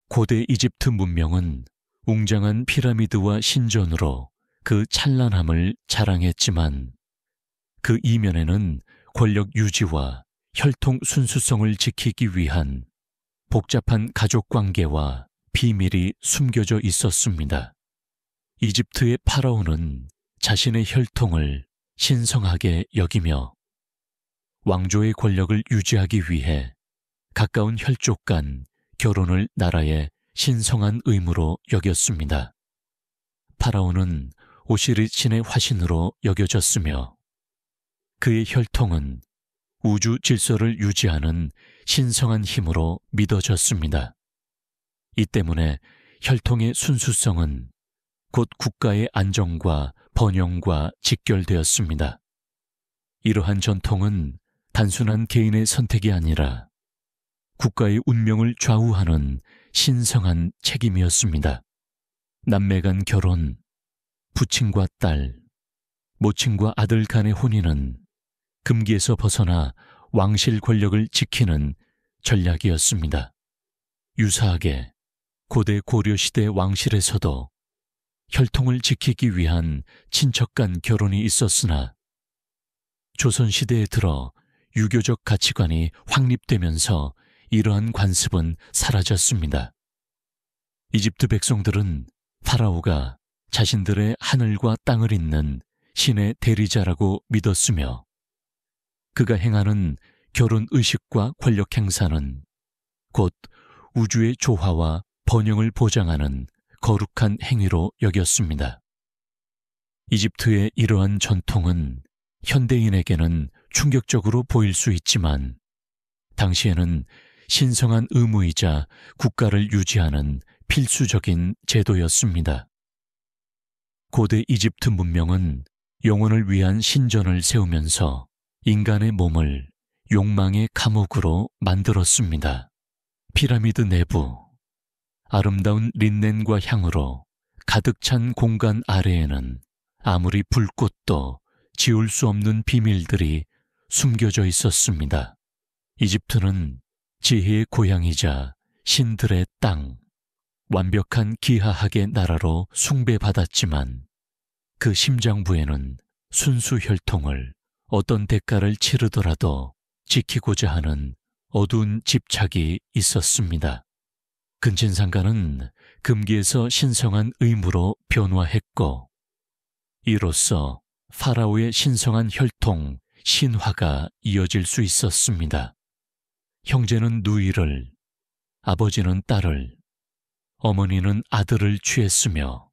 고대 이집트 문명은 웅장한 피라미드와 신전으로 그 찬란함을 자랑했지만 그 이면에는 권력 유지와 혈통 순수성을 지키기 위한 복잡한 가족 관계와 비밀이 숨겨져 있었습니다. 이집트의 파라오는 자신의 혈통을 신성하게 여기며 왕조의 권력을 유지하기 위해 가까운 혈족 간 결혼을 나라의 신성한 의무로 여겼습니다. 파라오는 오시리스 신의 화신으로 여겨졌으며 그의 혈통은 우주 질서를 유지하는 신성한 힘으로 믿어졌습니다. 이 때문에 혈통의 순수성은 곧 국가의 안정과 번영과 직결되었습니다. 이러한 전통은 단순한 개인의 선택이 아니라 국가의 운명을 좌우하는 신성한 책임이었습니다. 남매 간 결혼, 부친과 딸, 모친과 아들 간의 혼인은 금기에서 벗어나 왕실 권력을 지키는 전략이었습니다. 유사하게 고대 고려시대 왕실에서도 혈통을 지키기 위한 친척 간 결혼이 있었으나 조선시대에 들어 유교적 가치관이 확립되면서 이러한 관습은 사라졌습니다. 이집트 백성들은 파라오가 자신들의 하늘과 땅을 잇는 신의 대리자라고 믿었으며 그가 행하는 결혼 의식과 권력 행사는 곧 우주의 조화와 번영을 보장하는 거룩한 행위로 여겼습니다. 이집트의 이러한 전통은 현대인에게는 충격적으로 보일 수 있지만 당시에는 신성한 의무이자 국가를 유지하는 필수적인 제도였습니다. 고대 이집트 문명은 영혼을 위한 신전을 세우면서 인간의 몸을 욕망의 감옥으로 만들었습니다. 피라미드 내부, 아름다운 린넨과 향으로 가득 찬 공간 아래에는 아무리 불꽃도 지울 수 없는 비밀들이 숨겨져 있었습니다. 이집트는 지혜의 고향이자 신들의 땅, 완벽한 기하학의 나라로 숭배받았지만 그 심장부에는 순수 혈통을 어떤 대가를 치르더라도 지키고자 하는 어두운 집착이 있었습니다. 근친상간은 금기에서 신성한 의무로 변화했고 이로써 파라오의 신성한 혈통, 신화가 이어질 수 있었습니다. 형제는 누이를, 아버지는 딸을, 어머니는 아들을 취했으며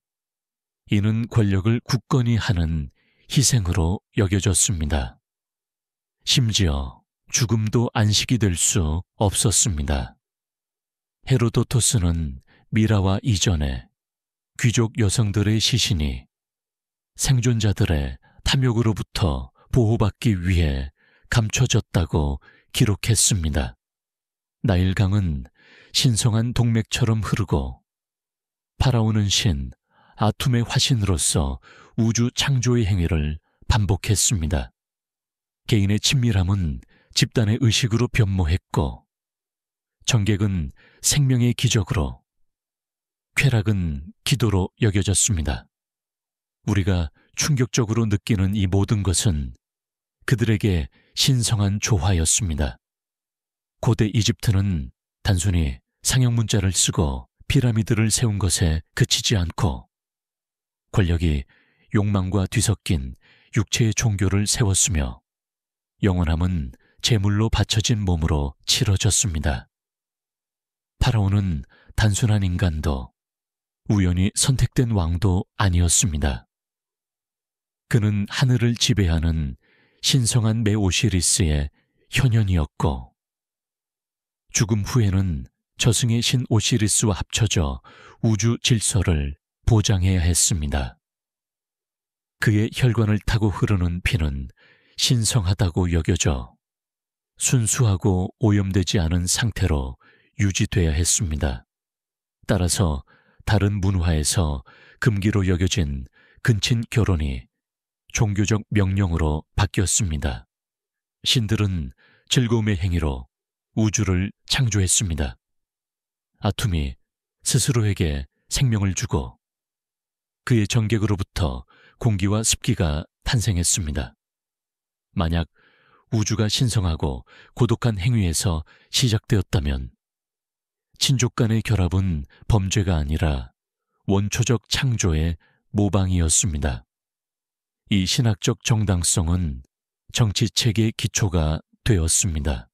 이는 권력을 굳건히 하는 희생으로 여겨졌습니다. 심지어 죽음도 안식이 될 수 없었습니다. 헤로도토스는 미라와 이전에 귀족 여성들의 시신이 생존자들의 탐욕으로부터 보호받기 위해 감춰졌다고 기록했습니다. 나일강은 신성한 동맥처럼 흐르고 파라오는 신 아툼의 화신으로서 우주 창조의 행위를 반복했습니다. 개인의 친밀함은 집단의 의식으로 변모했고 정객은 생명의 기적으로, 쾌락은 기도로 여겨졌습니다. 우리가 충격적으로 느끼는 이 모든 것은 그들에게 신성한 조화였습니다. 고대 이집트는 단순히 상형 문자를 쓰고 피라미드를 세운 것에 그치지 않고 권력이 욕망과 뒤섞인 육체의 종교를 세웠으며 영원함은 제물로 바쳐진 몸으로 치러졌습니다. 파라오는 단순한 인간도 우연히 선택된 왕도 아니었습니다. 그는 하늘을 지배하는 신성한 메오시리스의 현현이었고 죽음 후에는 저승의 신 오시리스와 합쳐져 우주 질서를 보장해야 했습니다. 그의 혈관을 타고 흐르는 피는 신성하다고 여겨져 순수하고 오염되지 않은 상태로 유지돼야 했습니다. 따라서 다른 문화에서 금기로 여겨진 근친 결혼이 종교적 명령으로 바뀌었습니다. 신들은 즐거움의 행위로 우주를 창조했습니다. 아툼이 스스로에게 생명을 주고 그의 정객으로부터 공기와 습기가 탄생했습니다. 만약 우주가 신성하고 고독한 행위에서 시작되었다면 친족 간의 결합은 범죄가 아니라 원초적 창조의 모방이었습니다. 이 신학적 정당성은 정치체계의 기초가 되었습니다.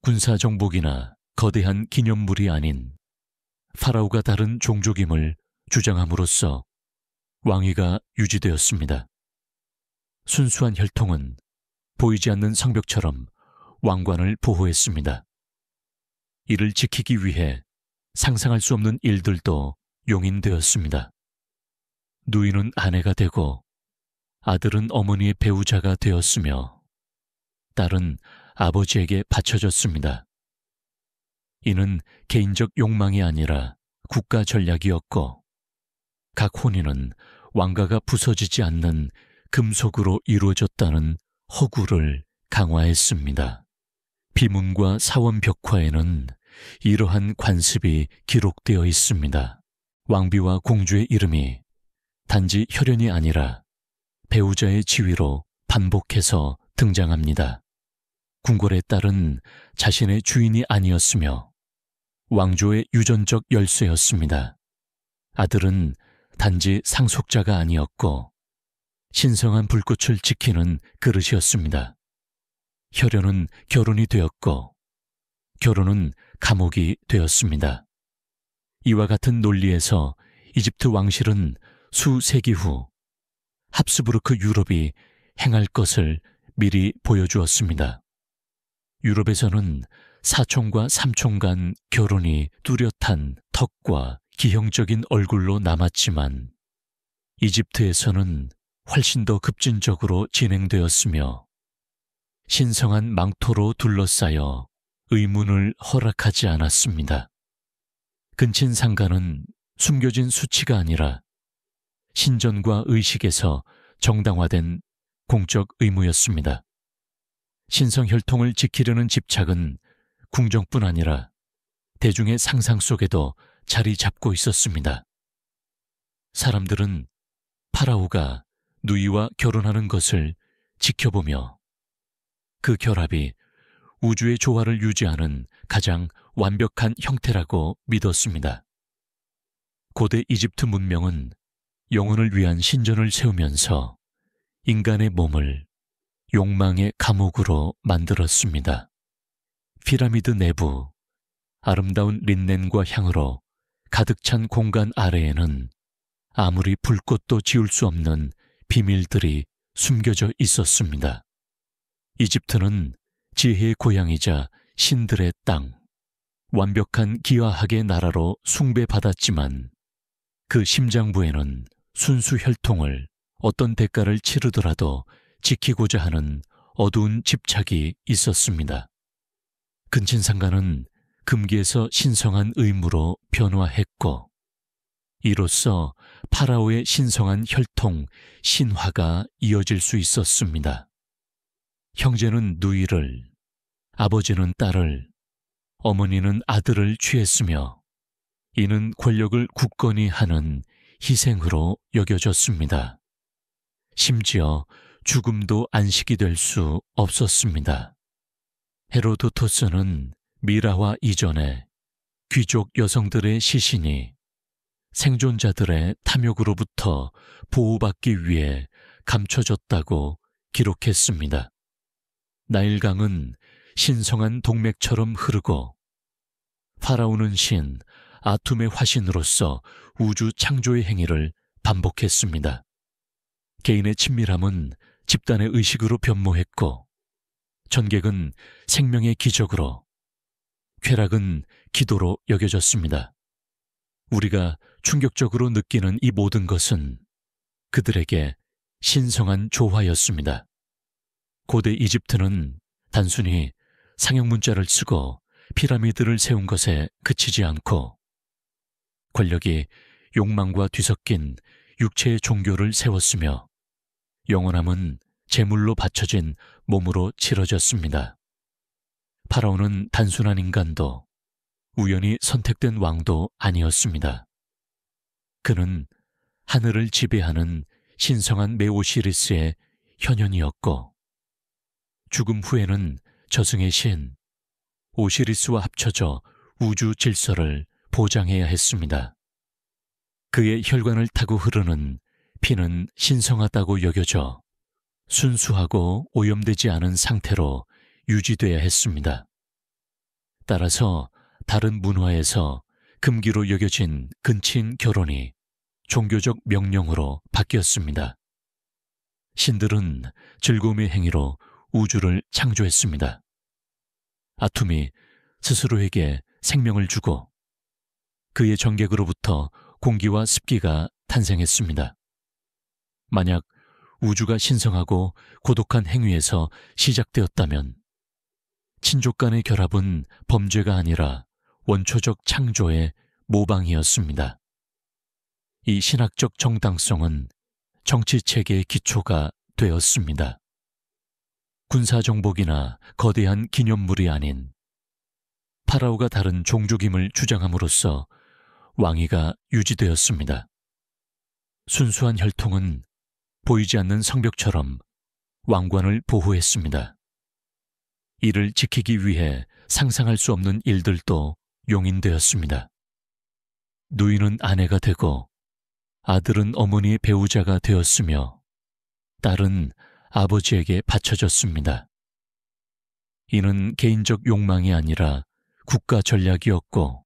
군사정복이나 거대한 기념물이 아닌 파라오가 다른 종족임을 주장함으로써 왕위가 유지되었습니다. 순수한 혈통은 보이지 않는 성벽처럼 왕관을 보호했습니다. 이를 지키기 위해 상상할 수 없는 일들도 용인되었습니다. 누이는 아내가 되고 아들은 어머니의 배우자가 되었으며 딸은 아버지에게 바쳐졌습니다. 이는 개인적 욕망이 아니라 국가 전략이었고 각 혼인은 왕가가 부서지지 않는 금속으로 이루어졌다는 허구를 강화했습니다. 비문과 사원 벽화에는 이러한 관습이 기록되어 있습니다. 왕비와 공주의 이름이 단지 혈연이 아니라 배우자의 지위로 반복해서 등장합니다. 궁궐의 딸은 자신의 주인이 아니었으며 왕조의 유전적 열쇠였습니다. 아들은 단지 상속자가 아니었고 신성한 불꽃을 지키는 그릇이었습니다. 혈연은 결혼이 되었고 결혼은 감옥이 되었습니다. 이와 같은 논리에서 이집트 왕실은 수세기 후 합스부르크 유럽이 행할 것을 미리 보여주었습니다. 유럽에서는 사촌과 삼촌 간 결혼이 뚜렷한 턱과 기형적인 얼굴로 남았지만 이집트에서는 훨씬 더 급진적으로 진행되었으며 신성한 망토로 둘러싸여 의문을 허락하지 않았습니다. 근친상간은 숨겨진 수치가 아니라 신전과 의식에서 정당화된 공적 의무였습니다. 신성혈통을 지키려는 집착은 궁정뿐 아니라 대중의 상상 속에도 자리 잡고 있었습니다. 사람들은 파라오가 누이와 결혼하는 것을 지켜보며 그 결합이 우주의 조화를 유지하는 가장 완벽한 형태라고 믿었습니다. 고대 이집트 문명은 영혼을 위한 신전을 세우면서 인간의 몸을 욕망의 감옥으로 만들었습니다. 피라미드 내부 아름다운 린넨과 향으로 가득 찬 공간 아래에는 아무리 불꽃도 지울 수 없는 비밀들이 숨겨져 있었습니다. 이집트는 지혜의 고향이자 신들의 땅, 완벽한 기와학의 나라로 숭배받았지만 그 심장부에는 순수 혈통을 어떤 대가를 치르더라도 지키고자 하는 어두운 집착이 있었습니다. 근친상간은 금기에서 신성한 의무로 변화했고 이로써 파라오의 신성한 혈통, 신화가 이어질 수 있었습니다. 형제는 누이를, 아버지는 딸을, 어머니는 아들을 취했으며 이는 권력을 굳건히 하는 희생으로 여겨졌습니다. 심지어 죽음도 안식이 될 수 없었습니다. 헤로도토스는 미라화 이전에 귀족 여성들의 시신이 생존자들의 탐욕으로부터 보호받기 위해 감춰졌다고 기록했습니다. 나일강은 신성한 동맥처럼 흐르고 파라오는 신 아툼의 화신으로서 우주 창조의 행위를 반복했습니다. 개인의 친밀함은 집단의 의식으로 변모했고 전객은 생명의 기적으로, 쾌락은 기도로 여겨졌습니다. 우리가 충격적으로 느끼는 이 모든 것은 그들에게 신성한 조화였습니다. 고대 이집트는 단순히 상형 문자를 쓰고 피라미드를 세운 것에 그치지 않고 권력이 욕망과 뒤섞인 육체의 종교를 세웠으며 영원함은 제물로 바쳐진 몸으로 치러졌습니다. 파라오는 단순한 인간도 우연히 선택된 왕도 아니었습니다. 그는 하늘을 지배하는 신성한 메오시리스의 현현이었고, 죽음 후에는 저승의 신 오시리스와 합쳐져 우주 질서를 보장해야 했습니다. 그의 혈관을 타고 흐르는 피는 신성하다고 여겨져 순수하고 오염되지 않은 상태로 유지돼야 했습니다. 따라서 다른 문화에서 금기로 여겨진 근친 결혼이 종교적 명령으로 바뀌었습니다. 신들은 즐거움의 행위로 우주를 창조했습니다. 아툼이 스스로에게 생명을 주고 그의 정객으로부터 공기와 습기가 탄생했습니다. 만약 우주가 신성하고 고독한 행위에서 시작되었다면 친족 간의 결합은 범죄가 아니라 원초적 창조의 모방이었습니다. 이 신학적 정당성은 정치체계의 기초가 되었습니다. 군사정복이나 거대한 기념물이 아닌 파라오가 다른 종족임을 주장함으로써 왕위가 유지되었습니다. 순수한 혈통은 보이지 않는 성벽처럼 왕관을 보호했습니다. 이를 지키기 위해 상상할 수 없는 일들도 용인되었습니다. 누이는 아내가 되고 아들은 어머니의 배우자가 되었으며 딸은 아버지에게 바쳐졌습니다. 이는 개인적 욕망이 아니라 국가 전략이었고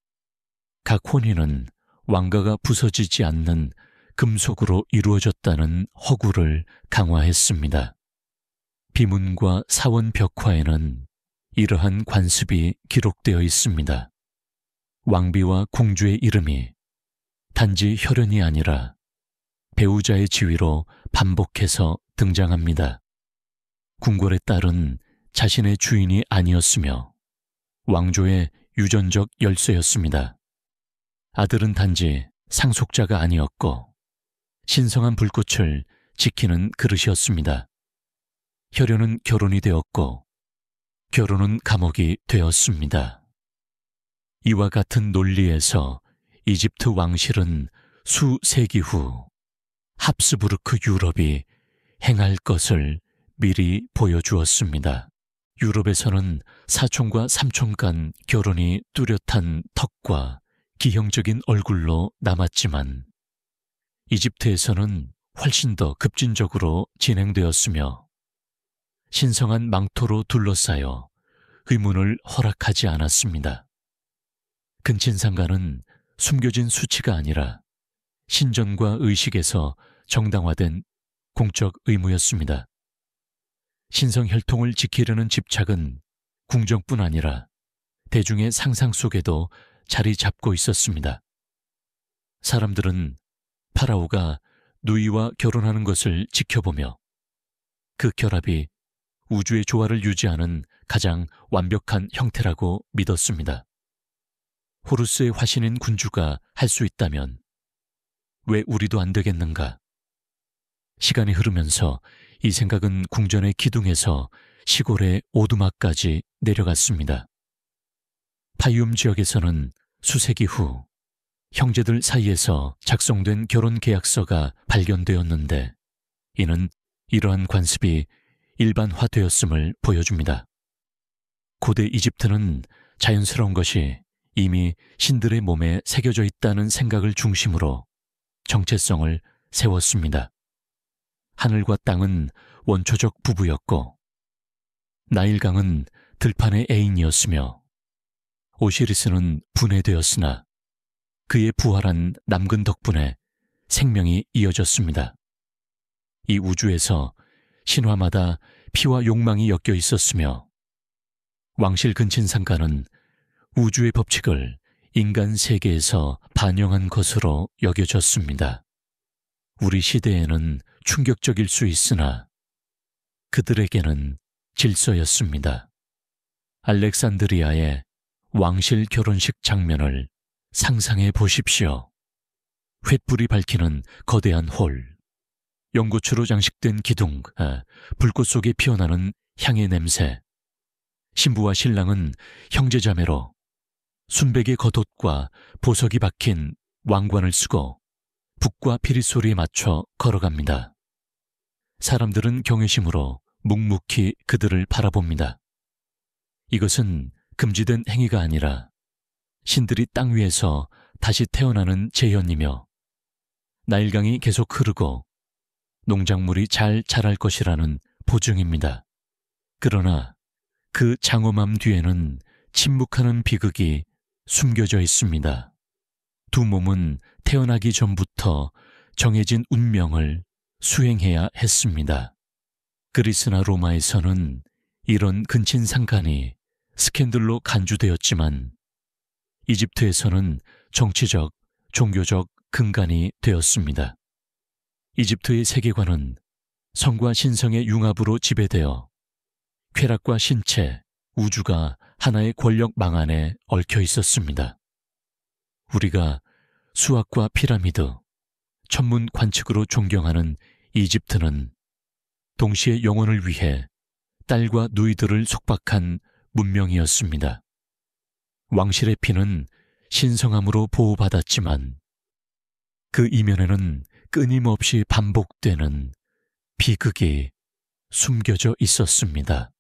각 혼인은 왕가가 부서지지 않는 금속으로 이루어졌다는 허구를 강화했습니다. 비문과 사원 벽화에는 이러한 관습이 기록되어 있습니다. 왕비와 공주의 이름이 단지 혈연이 아니라 배우자의 지위로 반복해서 등장합니다. 궁궐의 딸은 자신의 주인이 아니었으며 왕조의 유전적 열쇠였습니다. 아들은 단지 상속자가 아니었고 신성한 불꽃을 지키는 그릇이었습니다. 혈연은 결혼이 되었고 결혼은 감옥이 되었습니다. 이와 같은 논리에서 이집트 왕실은 수세기 후 합스부르크 유럽이 행할 것을 미리 보여주었습니다. 유럽에서는 사촌과 삼촌 간 결혼이 뚜렷한 턱과 기형적인 얼굴로 남았지만 이집트에서는 훨씬 더 급진적으로 진행되었으며 신성한 망토로 둘러싸여 의문을 허락하지 않았습니다. 근친상간은 숨겨진 수치가 아니라 신전과 의식에서 정당화된 공적 의무였습니다. 신성 혈통을 지키려는 집착은 궁정뿐 아니라 대중의 상상 속에도 자리 잡고 있었습니다. 사람들은 파라오가 누이와 결혼하는 것을 지켜보며 그 결합이 우주의 조화를 유지하는 가장 완벽한 형태라고 믿었습니다. 호루스의 화신인 군주가 할 수 있다면 왜 우리도 안 되겠는가? 시간이 흐르면서 이 생각은 궁전의 기둥에서 시골의 오두막까지 내려갔습니다. 파이움 지역에서는 수세기 후 형제들 사이에서 작성된 결혼 계약서가 발견되었는데 이는 이러한 관습이 일반화되었음을 보여줍니다. 고대 이집트는 자연스러운 것이 이미 신들의 몸에 새겨져 있다는 생각을 중심으로 정체성을 세웠습니다. 하늘과 땅은 원초적 부부였고 나일강은 들판의 애인이었으며 오시리스는 분해되었으나 그의 부활한 남근 덕분에 생명이 이어졌습니다. 이 우주에서 신화마다 피와 욕망이 엮여 있었으며 왕실 근친상간은 우주의 법칙을 인간 세계에서 반영한 것으로 여겨졌습니다. 우리 시대에는 충격적일 수 있으나 그들에게는 질서였습니다. 알렉산드리아의 왕실 결혼식 장면을 상상해 보십시오. 횃불이 밝히는 거대한 홀, 연고추로 장식된 기둥, 불꽃 속에 피어나는 향의 냄새, 신부와 신랑은 형제자매로 순백의 겉옷과 보석이 박힌 왕관을 쓰고 북과 피리소리에 맞춰 걸어갑니다. 사람들은 경외심으로 묵묵히 그들을 바라봅니다. 이것은 금지된 행위가 아니라 신들이 땅 위에서 다시 태어나는 재현이며 나일강이 계속 흐르고 농작물이 잘 자랄 것이라는 보증입니다. 그러나 그 장엄함 뒤에는 침묵하는 비극이 숨겨져 있습니다. 두 몸은 태어나기 전부터 정해진 운명을 수행해야 했습니다. 그리스나 로마에서는 이런 근친상간이 스캔들로 간주되었지만 이집트에서는 정치적, 종교적 근간이 되었습니다. 이집트의 세계관은 성과 신성의 융합으로 지배되어 쾌락과 신체, 우주가 하나의 권력망 안에 얽혀 있었습니다. 우리가 수학과 피라미드, 천문 관측으로 존경하는 이집트는 동시에 영혼을 위해 딸과 누이들을 속박한 문명이었습니다. 왕실의 피는 신성함으로 보호받았지만 그 이면에는 끊임없이 반복되는 비극이 숨겨져 있었습니다.